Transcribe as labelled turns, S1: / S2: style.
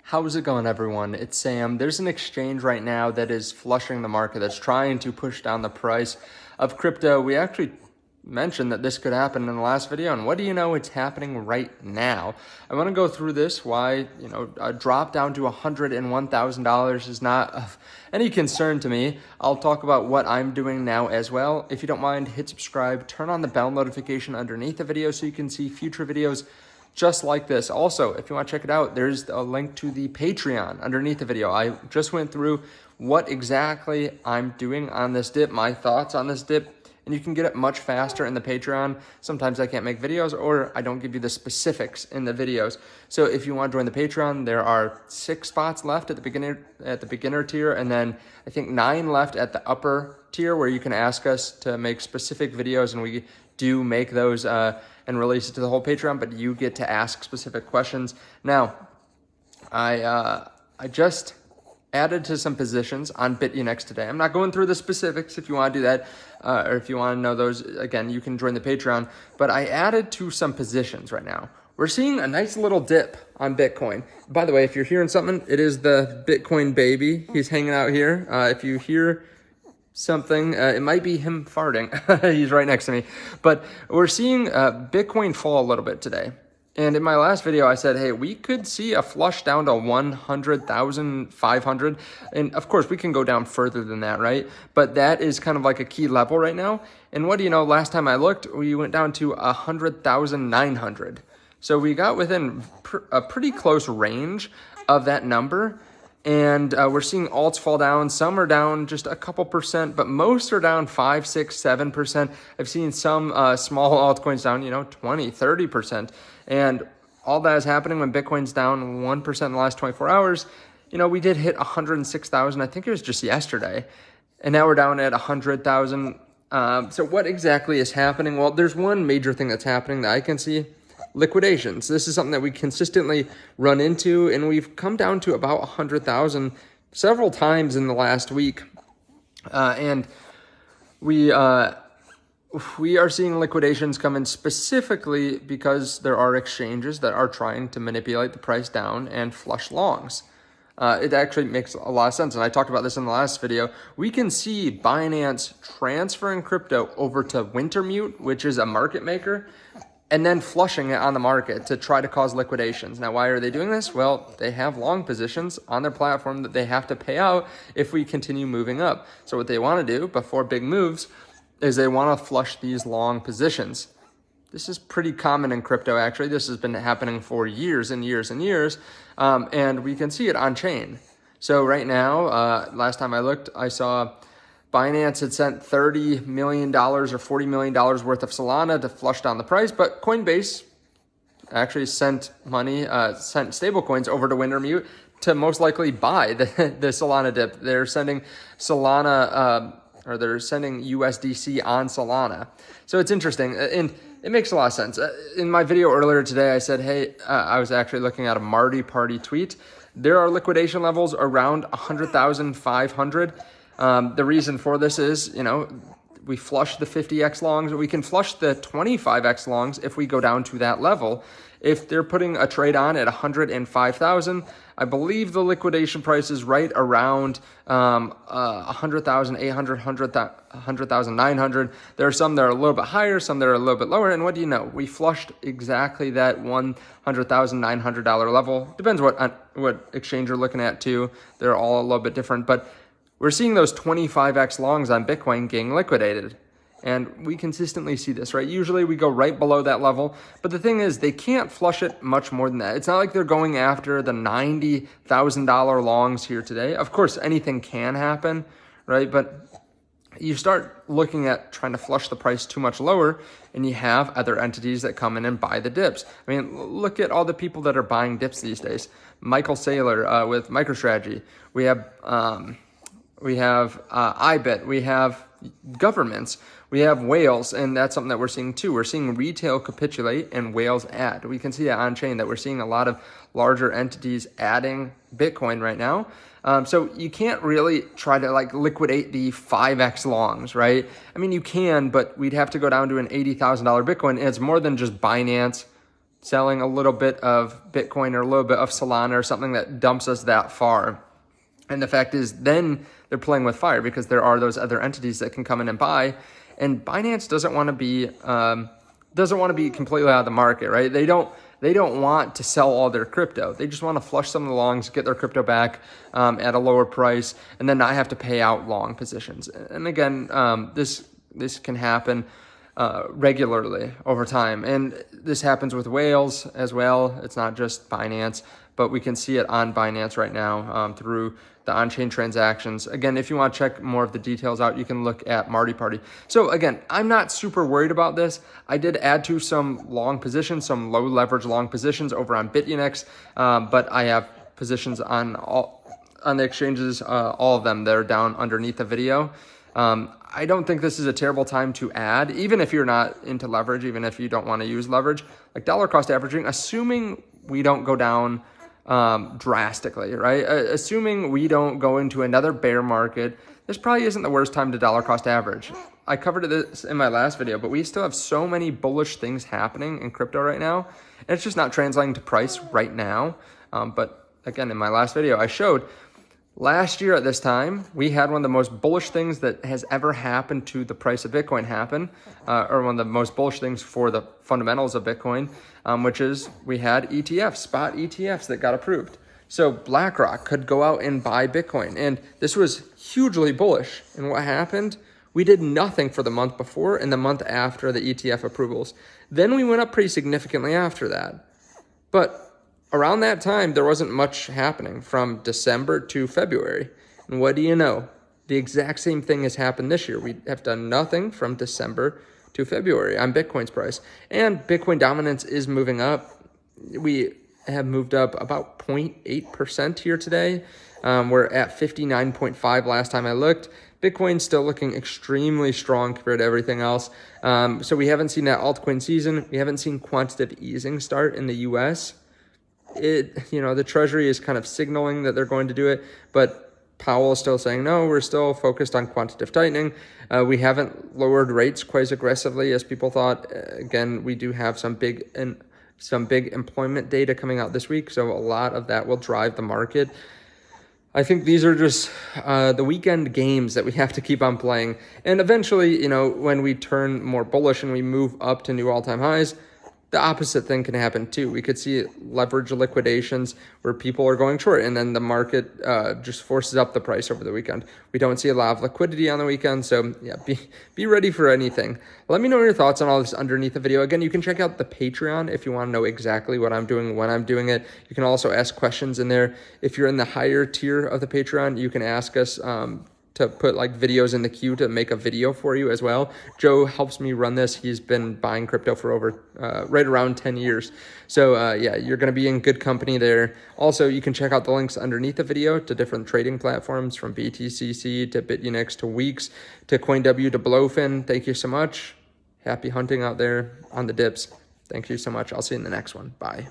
S1: How's it going, everyone? It's Sam. There's an exchange right now that is flushing the market, that's trying to push down the price of crypto. We actually mentioned that this could happen in the last video, and what do you know, it's happening right now. I want to go through this, why a drop down to $101,000 is not of any concern to me. I'll talk about what I'm doing now as well. If you don't mind, hit subscribe, turn on the bell notification underneath the video so you can see future videos just like this. Also, if you want to check it out, there's a link to the Patreon underneath the video. I just went through what exactly I'm doing on this dip, my thoughts on this dip, and you can get it much faster in the Patreon. Sometimes I can't make videos, or I don't give you the specifics in the videos. So if you want to join the Patreon, there are 6 spots left at the beginner tier, and then I think 9 left at the upper tier, where you can ask us to make specific videos, and we do make those and release it to the whole Patreon, but you get to ask specific questions. Now, I just added to some positions on BitUnex today. I'm not going through the specifics. If you want to do that, or if you want to know those, again, you can join the Patreon. But I added to some positions right now. We're seeing a nice little dip on Bitcoin. By the way, if you're hearing something, it is the Bitcoin baby. He's hanging out here. If you hear something, it might be him farting. He's right next to me. But we're seeing Bitcoin fall a little bit today. And in my last video, I said, hey, we could see a flush down to 100,500. And of course, we can go down further than that, right? But that is kind of like a key level right now. And what do you know, last time I looked, we went down to 100,900. So we got within a pretty close range of that number. And we're seeing alts fall down. Some are down just a couple percent, but most are down 5, 6, 7%. I've seen some small altcoins down, 20, 30%. And all that is happening when Bitcoin's down 1% in the last 24 hours. We did hit 106,000. I think it was just yesterday. And now we're down at 100,000. So what exactly is happening? Well, there's one major thing that's happening that I can see. Liquidations. This is something that we consistently run into, and we've come down to about 100,000 several times in the last week. And we are seeing liquidations come in specifically because there are exchanges that are trying to manipulate the price down and flush longs. It actually makes a lot of sense, and I talked about this in the last video. We can see Binance transferring crypto over to Wintermute, which is a market maker, and then flushing it on the market to try to cause liquidations. Now, why are they doing this? Well, they have long positions on their platform that they have to pay out if we continue moving up. So what they want to do before big moves is they want to flush these long positions. This is pretty common in crypto, actually. This has been happening for years and years and years, and we can see it on chain. So right now, last time I looked, I saw Binance had sent $30 million or $40 million worth of Solana to flush down the price, but Coinbase actually sent stable coins over to Wintermute to most likely buy the Solana dip. They're sending Solana, or they're sending USDC on Solana. So it's interesting, and it makes a lot of sense. In my video earlier today, I said, hey, I was actually looking at a Marty Party tweet. There are liquidation levels around 100,500. The reason for this is, we flush the 50x longs, or we can flush the 25x longs if we go down to that level. If they're putting a trade on at 105,000, I believe the liquidation price is right around 100,000, 800, 100,000, 900. There are some that are a little bit higher, some that are a little bit lower. And what do you know? We flushed exactly that $100,900 level. Depends what exchange you're looking at too. They're all a little bit different, but we're seeing those 25x longs on Bitcoin getting liquidated. And we consistently see this, right? Usually we go right below that level. But the thing is, they can't flush it much more than that. It's not like they're going after the $90,000 longs here today. Of course, anything can happen, right? But you start looking at trying to flush the price too much lower, and you have other entities that come in and buy the dips. I mean, look at all the people that are buying dips these days. Michael Saylor with MicroStrategy. We have IBIT, we have governments, we have whales, and that's something that we're seeing too. We're seeing retail capitulate and whales add. We can see it on chain that we're seeing a lot of larger entities adding Bitcoin right now. So you can't really try to liquidate the 5x longs, right? I mean, you can, but we'd have to go down to an $80,000 Bitcoin, and it's more than just Binance, selling a little bit of Bitcoin or a little bit of Solana or something that dumps us that far. And the fact is, then they're playing with fire because there are those other entities that can come in and buy. And Binance doesn't want to be completely out of the market, right? They don't want to sell all their crypto. They just want to flush some of the longs, get their crypto back at a lower price, and then not have to pay out long positions. And again, this can happen regularly over time. And this happens with whales as well. It's not just Binance, but we can see it on Binance right now through the on-chain transactions. Again, if you want to check more of the details out, you can look at Marty Party. So again, I'm not super worried about this. I did add to some long positions, some low leverage long positions over on BitUnix, but I have positions on the exchanges, all of them that are down underneath the video. I don't think this is a terrible time to add, even if you're not into leverage, even if you don't want to use leverage, like dollar cost averaging, assuming we don't go down drastically, right? Assuming we don't go into another bear market, this probably isn't the worst time to dollar cost average. I covered this in my last video, but we still have so many bullish things happening in crypto right now, and it's just not translating to price right now. But again, in my last video, I showed last year at this time, we had one of the most bullish things that has ever happened to the price of Bitcoin happen, or one of the most bullish things for the fundamentals of Bitcoin, which is we had ETFs, spot ETFs that got approved. So BlackRock could go out and buy Bitcoin, and this was hugely bullish. And what happened? We did nothing for the month before and the month after the ETF approvals. Then we went up pretty significantly after that. But around that time, there wasn't much happening from December to February. And what do you know? The exact same thing has happened this year. We have done nothing from December to February on Bitcoin's price. And Bitcoin dominance is moving up. We have moved up about 0.8% here today. We're at 59.5 last time I looked. Bitcoin's still looking extremely strong compared to everything else. So we haven't seen that altcoin season. We haven't seen quantitative easing start in the US. The Treasury is kind of signaling that they're going to do it, but Powell is still saying, no, we're still focused on quantitative tightening. We haven't lowered rates quite as aggressively as people thought. Again, we do have some big employment data coming out this week, so a lot of that will drive the market. I think these are just the weekend games that we have to keep on playing. And eventually, when we turn more bullish and we move up to new all-time highs, the opposite thing can happen too. We could see leverage liquidations where people are going short, and then the market just forces up the price over the weekend. We don't see a lot of liquidity on the weekend, so yeah, be ready for anything. Let me know your thoughts on all this underneath the video. Again, you can check out the Patreon if you want to know exactly what I'm doing, when I'm doing it. You can also ask questions in there. If you're in the higher tier of the Patreon, you can ask us to put like videos in the queue to make a video for you as well. Joe helps me run this. He's been buying crypto for over right around 10 years. So yeah, you're going to be in good company there. Also, you can check out the links underneath the video to different trading platforms, from BTCC to BitUnix to Weeks to CoinW to Blowfin. Thank you so much. Happy hunting out there on the dips. Thank you so much. I'll see you in the next one. Bye.